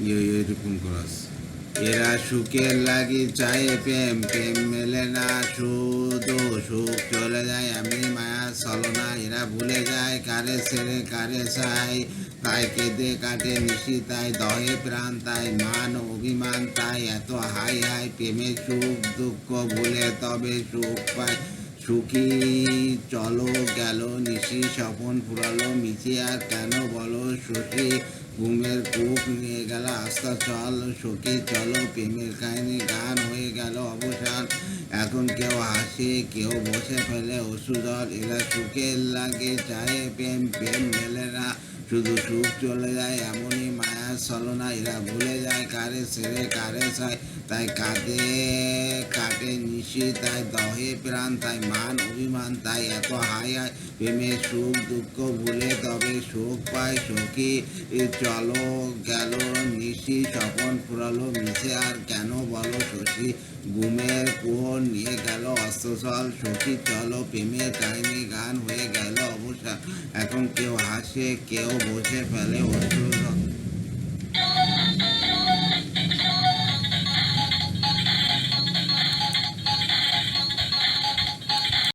এরকম করস। এরা সুখের লাগি চায় প্রেম, প্রেম মেলে না শুধু সুখ চলে যায় এমনি মায়া ছলনা। এরা ভুলে যায় কারে ছেড়ে কারে চাই, তাই কেঁদে কাটে নিশি, তাই দহে প্রাণ, তাই মান অভিমান, তাই এত হাই হাই প্রেমের সুখ দুঃখ ভুলে তবে সুখ পায়। সুখী চলো গেল নিশি, স্বপন ফুরালো মিশি, আর কেন বলো শশী ঘুমের কূপ নিয়ে গেল আস্তা চল সখী চলো, প্রেমের কাহিনী গান হয়ে গেল অবসান। এখন কেউ হাসে কেউ বসে ফেলে অশ্রুজল। এরা সুখের লাগে চায় প্রেম, প্রেম মেলে না শুধু সুখ চলে যায় এমনই মায়ার ছলনা। এরা ভুলে যায় কারে ছেড়ে কারে চায়, তাই কাঁদে কাটে নিশি, তাই দহে প্রাণ, তাই মান অভিমান, তাই এত হাই হাই প্রেমের সুখ দুঃখ ভুলে তবে সুখ পায়। সখী চলো গেল নিশি, স্বপন ফুরালো মিশে, আর কেন বলো শশী ঘুমের কুয়োর নিয়ে গেল অস্ত্রসল। সখী চলো প্রেমের কাহিনী গান হয়ে গেল অবসান। এখন কেউ হাসে কেউ বসে ফেলে অশ্রু।